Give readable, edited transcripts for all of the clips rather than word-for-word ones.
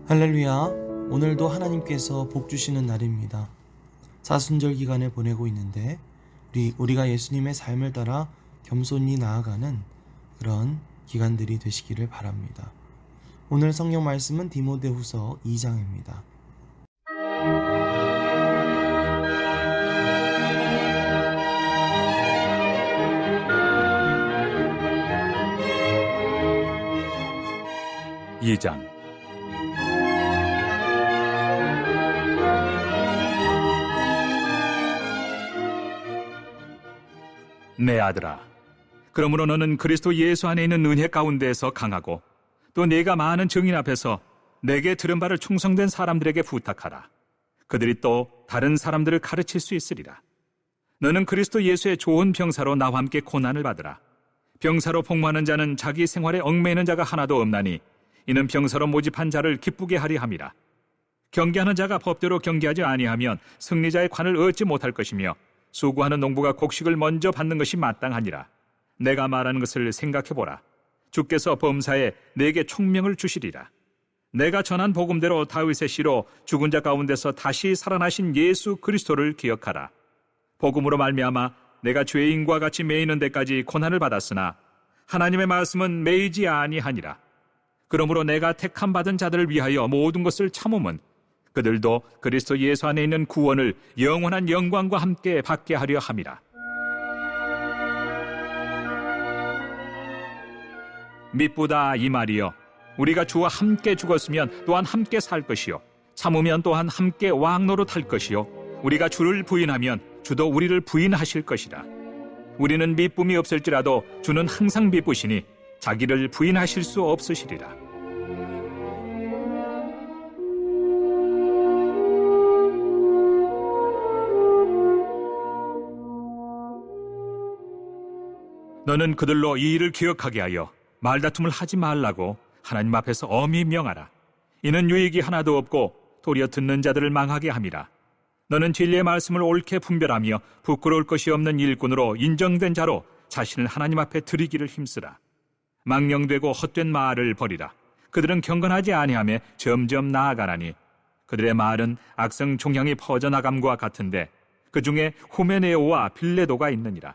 할렐루야. 오늘도 하나님께서 복 주시는 날입니다. 사순절 기간을 보내고 있는데 우리가 예수님의 삶을 따라 겸손히 나아가는 그런 기간들이 되시기를 바랍니다. 오늘 성경 말씀은 디모데후서 2장입니다. 이장 내 아들아, 그러므로 너는 그리스도 예수 안에 있는 은혜 가운데에서 강하고 또 네가 많은 증인 앞에서 내게 들은 바를 충성된 사람들에게 부탁하라. 그들이 또 다른 사람들을 가르칠 수 있으리라. 너는 그리스도 예수의 좋은 병사로 나와 함께 고난을 받으라. 병사로 복무하는 자는 자기 생활에 얽매이는 자가 하나도 없나니 이는 병사로 모집한 자를 기쁘게 하리 함이라. 경계하는 자가 법대로 경계하지 아니하면 승리자의 관을 얻지 못할 것이며 수고하는 농부가 곡식을 먼저 받는 것이 마땅하니라. 내가 말하는 것을 생각해보라. 주께서 범사에 내게 총명을 주시리라. 내가 전한 복음대로 다윗의 씨로 죽은 자 가운데서 다시 살아나신 예수 그리스도를 기억하라. 복음으로 말미암아 내가 죄인과 같이 매이는 데까지 고난을 받았으나 하나님의 말씀은 매이지 아니하니라. 그러므로 내가 택함 받은 자들을 위하여 모든 것을 참음은 그들도 그리스도 예수 안에 있는 구원을 영원한 영광과 함께 받게 하려 함이라. 미쁘다 이 말이여, 우리가 주와 함께 죽었으면 또한 함께 살 것이요 참으면 또한 함께 왕노릇할 것이요 우리가 주를 부인하면 주도 우리를 부인하실 것이라. 우리는 미쁨이 없을지라도 주는 항상 미쁘시니 자기를 부인하실 수 없으시리라. 너는 그들로 이 일을 기억하게 하여 말다툼을 하지 말라고 하나님 앞에서 엄히 명하라. 이는 유익이 하나도 없고 도리어 듣는 자들을 망하게 함이라. 너는 진리의 말씀을 옳게 분별하며 부끄러울 것이 없는 일꾼으로 인정된 자로 자신을 하나님 앞에 드리기를 힘쓰라. 망령되고 헛된 말을 버리라. 그들은 경건하지 아니하며 점점 나아가나니 그들의 말은 악성 종향이 퍼져나감과 같은데 그 중에 후메네오와 빌레도가 있느니라.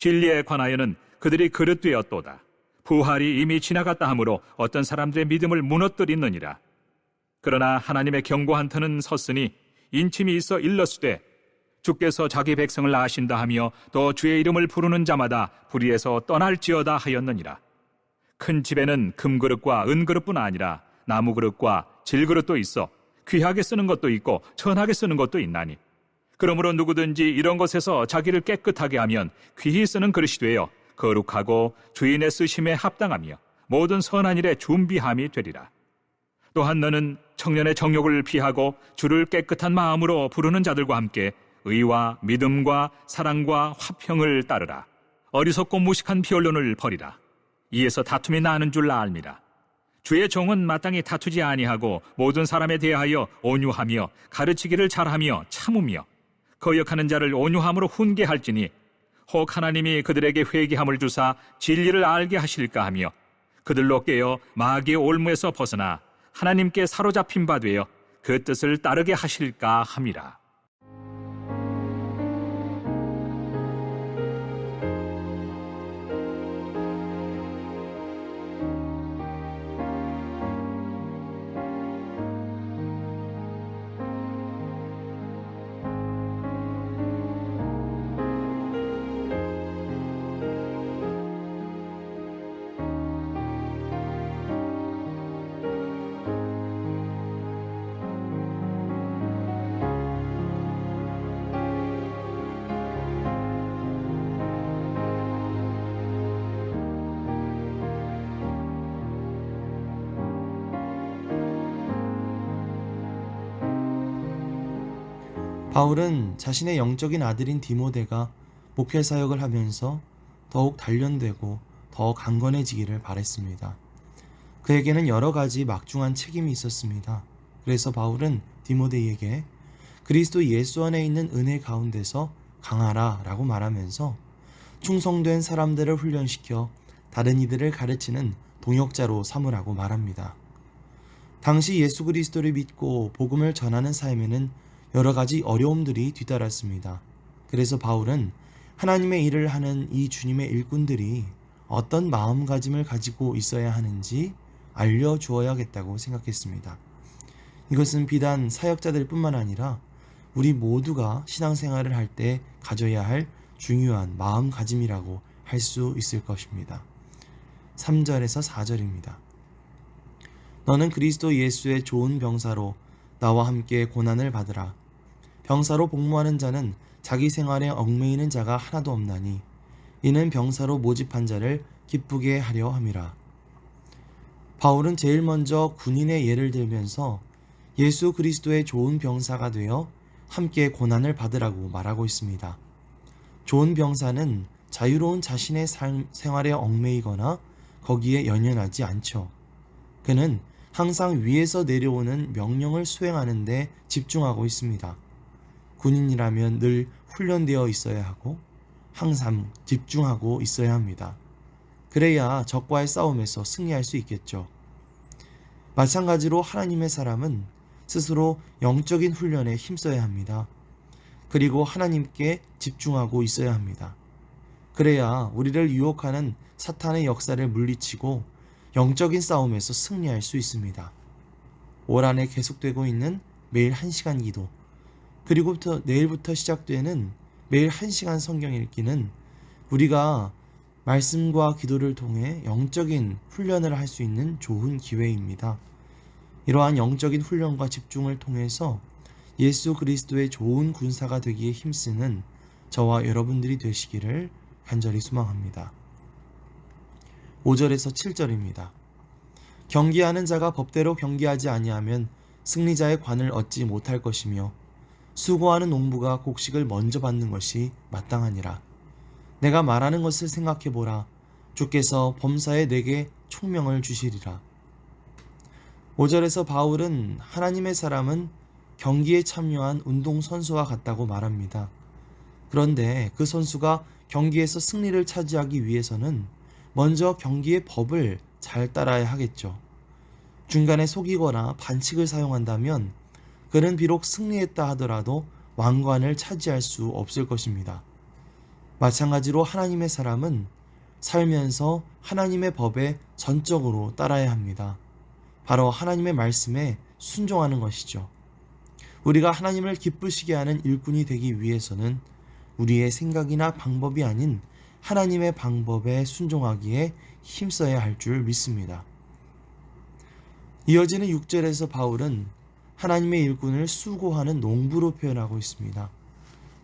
진리에 관하여는 그들이 그릇되었도다. 부활이 이미 지나갔다 하므로 어떤 사람들의 믿음을 무너뜨리느니라. 그러나 하나님의 경고한 터는 섰으니 인침이 있어 일렀으되 주께서 자기 백성을 아신다 하며 또 주의 이름을 부르는 자마다 불의에서 떠날지어다 하였느니라. 큰 집에는 금그릇과 은그릇뿐 아니라 나무그릇과 질그릇도 있어 귀하게 쓰는 것도 있고 천하게 쓰는 것도 있나니 그러므로 누구든지 이런 것에서 자기를 깨끗하게 하면 귀히 쓰는 그릇이 되어 거룩하고 주인의 쓰심에 합당하며 모든 선한 일에 준비함이 되리라. 또한 너는 청년의 정욕을 피하고 주를 깨끗한 마음으로 부르는 자들과 함께 의와 믿음과 사랑과 화평을 따르라. 어리석고 무식한 비언론을 버리라. 이에서 다툼이 나는 줄 알미라. 주의 종은 마땅히 다투지 아니하고 모든 사람에 대하여 온유하며 가르치기를 잘하며 참으며 거역하는 자를 온유함으로 훈계할지니 혹 하나님이 그들에게 회개함을 주사 진리를 알게 하실까 하며 그들로 깨어 마귀의 올무에서 벗어나 하나님께 사로잡힌 바 되어 그 뜻을 따르게 하실까 함이라. 바울은 자신의 영적인 아들인 디모데가 목회 사역을 하면서 더욱 단련되고 더 강건해지기를 바랬습니다. 그에게는 여러 가지 막중한 책임이 있었습니다. 그래서 바울은 디모데에게 그리스도 예수 안에 있는 은혜 가운데서 강하라 라고 말하면서 충성된 사람들을 훈련시켜 다른 이들을 가르치는 동역자로 삼으라고 말합니다. 당시 예수 그리스도를 믿고 복음을 전하는 삶에는 여러 가지 어려움들이 뒤따랐습니다. 그래서 바울은 하나님의 일을 하는 이 주님의 일꾼들이 어떤 마음가짐을 가지고 있어야 하는지 알려주어야겠다고 생각했습니다. 이것은 비단 사역자들 뿐만 아니라 우리 모두가 신앙생활을 할 때 가져야 할 중요한 마음가짐이라고 할 수 있을 것입니다. 3절에서 4절입니다. 너는 그리스도 예수의 좋은 병사로 나와 함께 고난을 받으라. 병사로 복무하는 자는 자기 생활에 얽매이는 자가 하나도 없나니 이는 병사로 모집한 자를 기쁘게 하려 함이라. 바울은 제일 먼저 군인의 예를 들면서 예수 그리스도의 좋은 병사가 되어 함께 고난을 받으라고 말하고 있습니다. 좋은 병사는 자유로운 자신의 생활에 얽매이거나 거기에 연연하지 않죠. 그는 항상 위에서 내려오는 명령을 수행하는 데 집중하고 있습니다. 군인이라면 늘 훈련되어 있어야 하고 항상 집중하고 있어야 합니다. 그래야 적과의 싸움에서 승리할 수 있겠죠. 마찬가지로 하나님의 사람은 스스로 영적인 훈련에 힘써야 합니다. 그리고 하나님께 집중하고 있어야 합니다. 그래야 우리를 유혹하는 사탄의 역사를 물리치고 영적인 싸움에서 승리할 수 있습니다. 올 한해 계속되고 있는 매일 1시간 기도, 그리고부터 내일부터 시작되는 매일 1시간 성경 읽기는 우리가 말씀과 기도를 통해 영적인 훈련을 할 수 있는 좋은 기회입니다. 이러한 영적인 훈련과 집중을 통해서 예수 그리스도의 좋은 군사가 되기에 힘쓰는 저와 여러분들이 되시기를 간절히 소망합니다. 5절에서 7절입니다. 경계하는 자가 법대로 경계하지 아니하면 승리자의 관을 얻지 못할 것이며 수고하는 농부가 곡식을 먼저 받는 것이 마땅하니라. 내가 말하는 것을 생각해보라. 주께서 범사에 내게 총명을 주시리라. 5절에서 바울은 하나님의 사람은 경기에 참여한 운동선수와 같다고 말합니다. 그런데 그 선수가 경기에서 승리를 차지하기 위해서는 먼저 경기의 법을 잘 따라야 하겠죠. 중간에 속이거나 반칙을 사용한다면 그는 비록 승리했다 하더라도 왕관을 차지할 수 없을 것입니다. 마찬가지로 하나님의 사람은 살면서 하나님의 법에 전적으로 따라야 합니다. 바로 하나님의 말씀에 순종하는 것이죠. 우리가 하나님을 기쁘시게 하는 일꾼이 되기 위해서는 우리의 생각이나 방법이 아닌 하나님의 방법에 순종하기에 힘써야 할 줄 믿습니다. 이어지는 6절에서 바울은 하나님의 일꾼을 수고하는 농부로 표현하고 있습니다.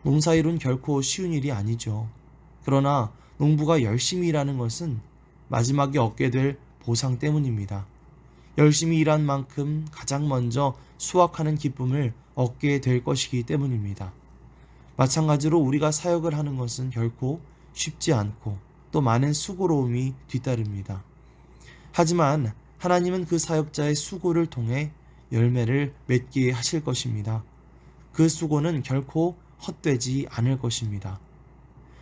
농사일은 결코 쉬운 일이 아니죠. 그러나 농부가 열심히 일하는 것은 마지막에 얻게 될 보상 때문입니다. 열심히 일한 만큼 가장 먼저 수확하는 기쁨을 얻게 될 것이기 때문입니다. 마찬가지로 우리가 사역을 하는 것은 결코 쉽지 않고 또 많은 수고로움이 뒤따릅니다. 하지만 하나님은 그 사역자의 수고를 통해 열매를 맺게 하실 것입니다. 그 수고는 결코 헛되지 않을 것입니다.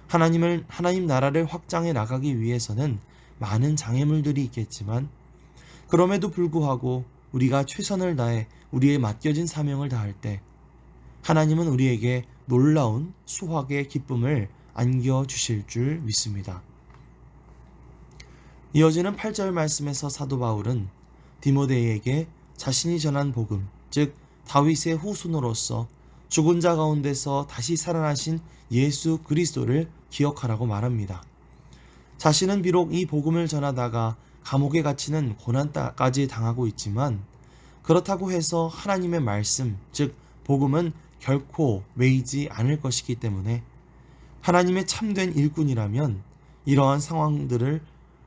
하나님 나라를 확장해 나가기 위해서는 많은 장애물들이 있겠지만 그럼에도 불구하고 우리가 최선을 다해 우리의 맡겨진 사명을 다할 때 하나님은 우리에게 놀라운 수확의 기쁨을 안겨주실 줄 믿습니다. 이어지는 8절 말씀에서 사도 바울은 디모데에게 자신이 전한 복음, 즉 다윗의 후손으로서 죽은 자 가운데서 다시 살아나신 예수 그리스도를 기억하라고 말합니다. 자신은 비록 이 복음을 전하다가 감옥에 갇히는 고난까지 당하고 있지만 그렇다고 해서 하나님의 말씀, 즉 복음은 결코 매이지 않을 것이기 때문에 하나님의 참된 일꾼이라면 이러한 상황들을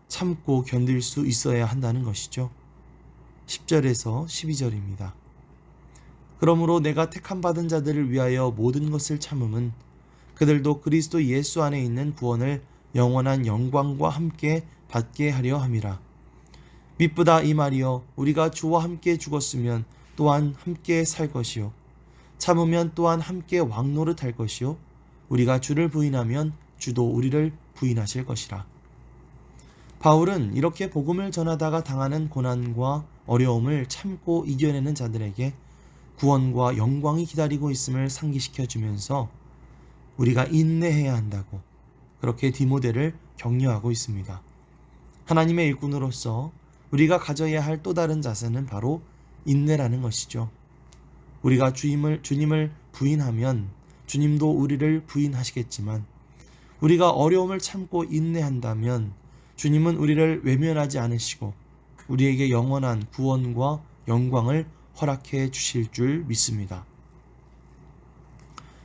참고 견딜 수 있어야 한다는 것이죠. 10절에서 12절입니다. 그러므로 내가 택함받은 자들을 위하여 모든 것을 참음은 그들도 그리스도 예수 안에 있는 구원을 영원한 영광과 함께 받게 하려 함이라. 미쁘다 이 말이여, 우리가 주와 함께 죽었으면 또한 함께 살 것이요 참으면 또한 함께 왕노릇할 것이요 우리가 주를 부인하면 주도 우리를 부인하실 것이라. 바울은 이렇게 복음을 전하다가 당하는 고난과 어려움을 참고 이겨내는 자들에게 구원과 영광이 기다리고 있음을 상기시켜 주면서 우리가 인내해야 한다고 그렇게 디모데를 격려하고 있습니다. 하나님의 일꾼으로서 우리가 가져야 할 또 다른 자세는 바로 인내라는 것이죠. 우리가 주님을 부인하면 주님도 우리를 부인하시겠지만 우리가 어려움을 참고 인내한다면 주님은 우리를 외면하지 않으시고 우리에게 영원한 구원과 영광을 허락해 주실 줄 믿습니다.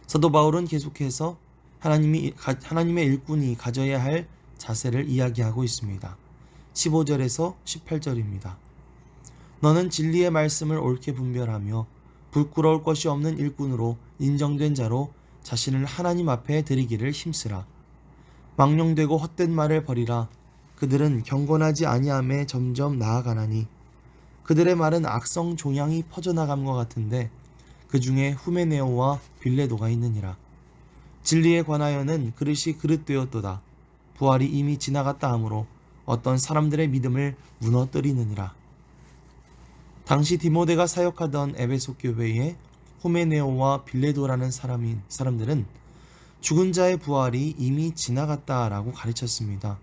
사도 바울은 계속해서 하나님의 일꾼이 가져야 할 자세를 이야기하고 있습니다. 15절에서 18절입니다. 너는 진리의 말씀을 옳게 분별하며 부끄러울 것이 없는 일꾼으로 인정된 자로 자신을 하나님 앞에 드리기를 힘쓰라. 망령되고 헛된 말을 버리라. 그들은 경건하지 아니함에 점점 나아가나니 그들의 말은 악성 종양이 퍼져나감과 같은데 그 중에 후메네오와 빌레도가 있느니라. 진리에 관하여는 그릇이 그릇되었도다. 부활이 이미 지나갔다 하므로 어떤 사람들의 믿음을 무너뜨리느니라. 당시 디모데가 사역하던 에베소 교회에 후메네오와 빌레도라는 사람들은 죽은 자의 부활이 이미 지나갔다라고 가르쳤습니다.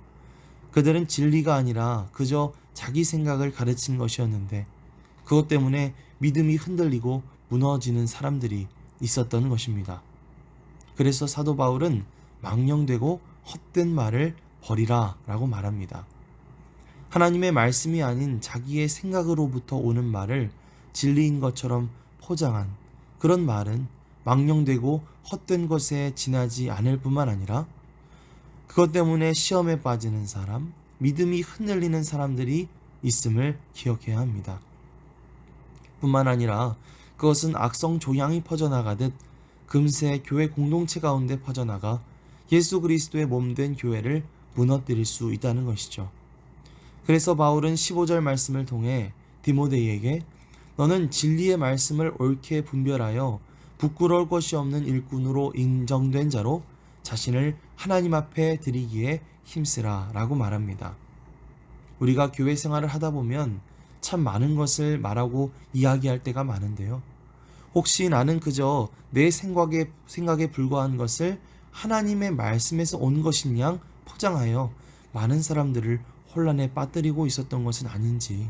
그들은 진리가 아니라 그저 자기 생각을 가르친 것이었는데 그것 때문에 믿음이 흔들리고 무너지는 사람들이 있었던 것입니다. 그래서 사도 바울은 망령되고 헛된 말을 버리라 라고 말합니다. 하나님의 말씀이 아닌 자기의 생각으로부터 오는 말을 진리인 것처럼 포장한 그런 말은 망령되고 헛된 것에 지나지 않을 뿐만 아니라 그것 때문에 시험에 빠지는 사람, 믿음이 흔들리는 사람들이 있음을 기억해야 합니다. 뿐만 아니라 그것은 악성 조향이 퍼져나가듯 금세 교회 공동체 가운데 퍼져나가 예수 그리스도의 몸된 교회를 무너뜨릴 수 있다는 것이죠. 그래서 바울은 15절 말씀을 통해 디모데에게 너는 진리의 말씀을 옳게 분별하여 부끄러울 것이 없는 일꾼으로 인정된 자로 자신을 하나님 앞에 드리기에 힘쓰라 라고 말합니다. 우리가 교회 생활을 하다 보면 참 많은 것을 말하고 이야기할 때가 많은데요. 혹시 나는 그저 내 생각에 불과한 것을 하나님의 말씀에서 온 것인 양 포장하여 많은 사람들을 혼란에 빠뜨리고 있었던 것은 아닌지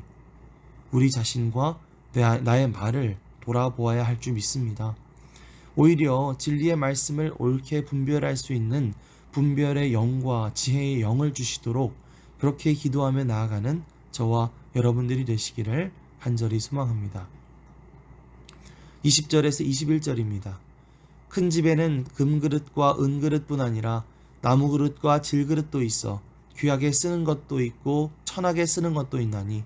우리 자신과 나의 말을 돌아보아야 할 줄 믿습니다. 오히려 진리의 말씀을 옳게 분별할 수 있는 분별의 영과 지혜의 영을 주시도록 그렇게 기도하며 나아가는 저와 여러분들이 되시기를 간절히 소망합니다. 20절에서 21절입니다. 큰 집에는 금그릇과 은그릇뿐 아니라 나무그릇과 질그릇도 있어 귀하게 쓰는 것도 있고 천하게 쓰는 것도 있나니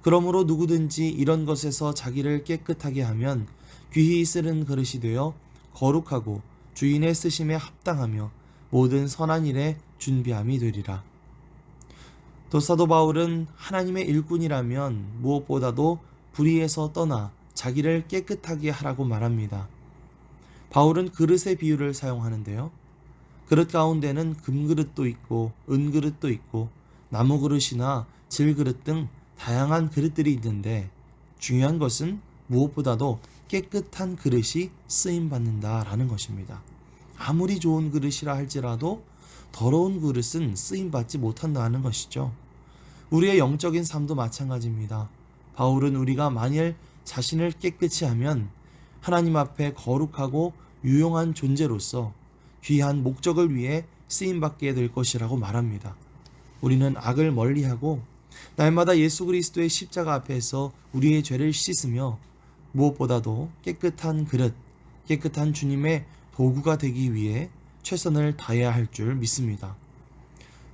그러므로 누구든지 이런 것에서 자기를 깨끗하게 하면 귀히 쓰는 그릇이 되어 거룩하고 주인의 쓰심에 합당하며 모든 선한 일에 준비함이 되리라. 또 사도 바울은 하나님의 일꾼이라면 무엇보다도 불의에서 떠나 자기를 깨끗하게 하라고 말합니다. 바울은 그릇의 비유를 사용하는데요. 그릇 가운데는 금그릇도 있고 은그릇도 있고 나무그릇이나 질그릇 등 다양한 그릇들이 있는데 중요한 것은 무엇보다도 깨끗한 그릇이 쓰임받는다라는 것입니다. 아무리 좋은 그릇이라 할지라도 더러운 그릇은 쓰임받지 못한다는 것이죠. 우리의 영적인 삶도 마찬가지입니다. 바울은 우리가 만일 자신을 깨끗이 하면 하나님 앞에 거룩하고 유용한 존재로서 귀한 목적을 위해 쓰임받게 될 것이라고 말합니다. 우리는 악을 멀리하고 날마다 예수 그리스도의 십자가 앞에서 우리의 죄를 씻으며 무엇보다도 깨끗한 그릇, 깨끗한 주님의 도구가 되기 위해 최선을 다해야 할 줄 믿습니다.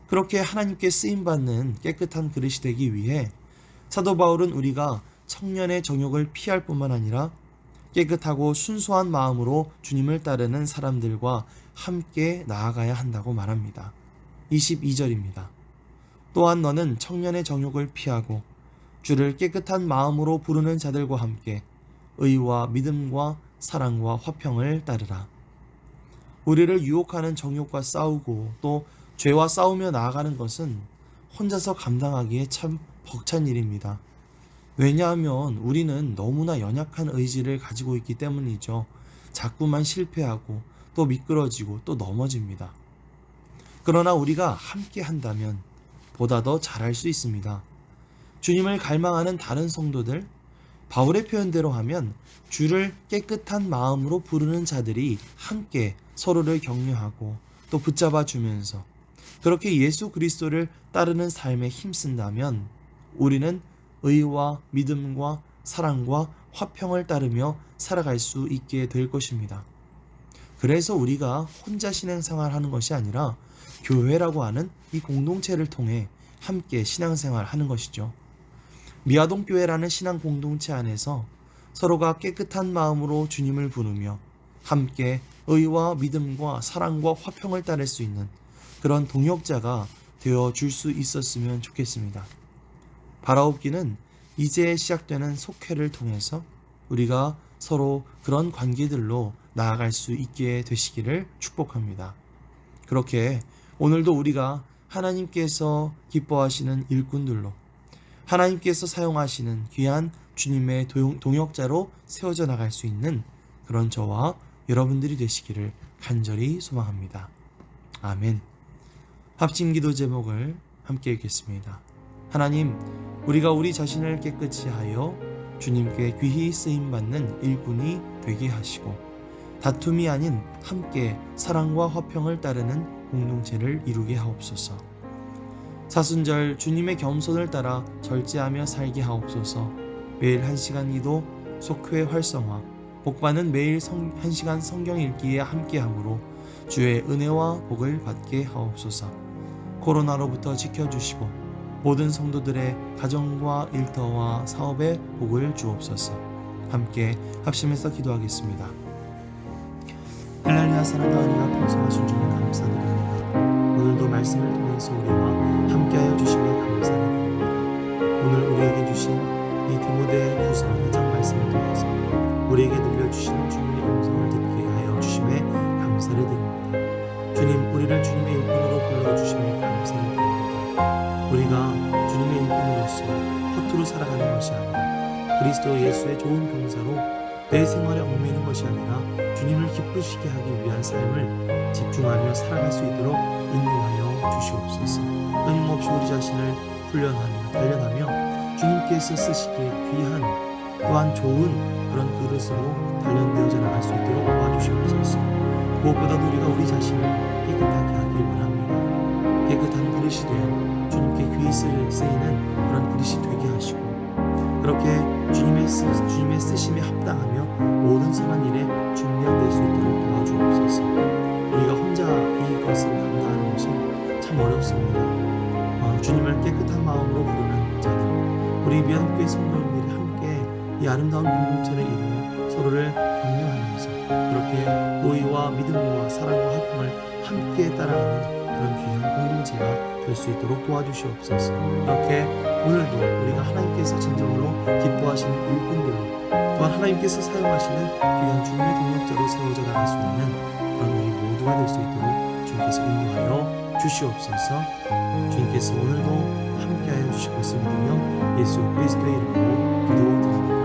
그렇게 하나님께 쓰임받는 깨끗한 그릇이 되기 위해 사도 바울은 우리가 청년의 정욕을 피할 뿐만 아니라 깨끗하고 순수한 마음으로 주님을 따르는 사람들과 함께 나아가야 한다고 말합니다. 22절입니다. 또한 너는 청년의 정욕을 피하고 주를 깨끗한 마음으로 부르는 자들과 함께 의와 믿음과 사랑과 화평을 따르라. 우리를 유혹하는 정욕과 싸우고 또 죄와 싸우며 나아가는 것은 혼자서 감당하기에 참 벅찬 일입니다. 왜냐하면 우리는 너무나 연약한 의지를 가지고 있기 때문이죠. 자꾸만 실패하고 또 미끄러지고 또 넘어집니다. 그러나 우리가 함께 한다면 보다 더 잘할 수 있습니다. 주님을 갈망하는 다른 성도들, 바울의 표현대로 하면 주를 깨끗한 마음으로 부르는 자들이 함께 서로를 격려하고 또 붙잡아 주면서 그렇게 예수 그리스도를 따르는 삶에 힘쓴다면 우리는 의와 믿음과 사랑과 화평을 따르며 살아갈 수 있게 될 것입니다. 그래서 우리가 혼자 신앙생활하는 것이 아니라 교회라고 하는 이 공동체를 통해 함께 신앙생활하는 것이죠. 미아동교회라는 신앙 공동체 안에서 서로가 깨끗한 마음으로 주님을 부르며 함께 의와 믿음과 사랑과 화평을 따를 수 있는 그런 동역자가 되어 줄 수 있었으면 좋겠습니다. 바라옵기는 이제 시작되는 속회를 통해서 우리가 서로 그런 관계들로 나아갈 수 있게 되시기를 축복합니다. 그렇게 오늘도 우리가 하나님께서 기뻐하시는 일꾼들로 하나님께서 사용하시는 귀한 주님의 동역자로 세워져 나갈 수 있는 그런 저와 여러분들이 되시기를 간절히 소망합니다. 아멘. 합심 기도 제목을 함께 읽겠습니다. 하나님, 우리가 우리 자신을 깨끗이 하여 주님께 귀히 쓰임받는 일꾼이 되게 하시고 다툼이 아닌 함께 사랑과 화평을 따르는 공동체를 이루게 하옵소서. 사순절 주님의 겸손을 따라 절제하며 살게 하옵소서. 매일 1시간 기도, 속회 활성화, 복받는 매일 1시간 성경 읽기에 함께함으로 주의 은혜와 복을 받게 하옵소서. 코로나로부터 지켜주시고 모든 성도들의 가정과 일터와 사업에 복을 주옵소서. 함께 합심해서 기도하겠습니다. 할렐루야. 사랑하니가 풍성하신 주님 감사드립니다. 오늘도 말씀을 통해서 우리와 함께하여 주심에 감사드립니다. 오늘 우리에게 주신 이 디모데 후서 2장 말씀을 통해서 우리에게 들려주시는 주님의 음성을 듣게 하여 주심에 감사를 드립니다. 주님, 우리를 주님의 일꾼으로 불러주심에 감사를 드립니다. 우리가 주님의 일꾼으로서 허투루 살아가는 것이 아니라 그리스도 예수의 좋은 병사로 내 생활에 얽매이는 것이 아니라 주님을 기쁘시게 하기 위한 삶을 집중하며 살아갈 수 있도록 인도하여 주시옵소서. 끊임없이 우리 자신을 훈련하며 단련하며 주님께서 쓰시기에 귀한 또한 좋은 그런 그릇으로 단련되어져 나갈 수 있도록 도와주시옵소서. 무엇보다도 우리가 우리 자신을 깨끗하게 하길 원합니다. 깨끗한 그릇이 되어 주님께 귀히 쓰이는 그런 그릇이 되게 하시고 그렇게 주님의 쓰심에 합당하며 모든 선한 일에 준비될 수 있도록 도와주옵소서. 우리가 혼자 이것을 감당하는 것이 참 어렵습니다. 주님을 깨끗한 마음으로 부르는 자들, 우리 미안교회 성도님들이 함께 이 아름다운 공동체를 이루어 서로를 격려하면서 그렇게 의와 믿음과 사랑과 화평을 함께 따라가는 그런 귀한 공동체가 될 수 있도록 도와주시옵소서. 그렇게 오늘도 우리가 하나님께서 진정으로 기뻐하시는 일꾼들로 또한 하나님께서 사용하시는 귀한 주님의 동역자로 세워져 나갈 수 있는 그런 우리 모두가 될 수 있도록 주님께서 인도하여 주시옵소서. 주님께서 오늘도 함께하여 주실 것을 믿으며 예수 그리스도의 이름으로 기도드립니다.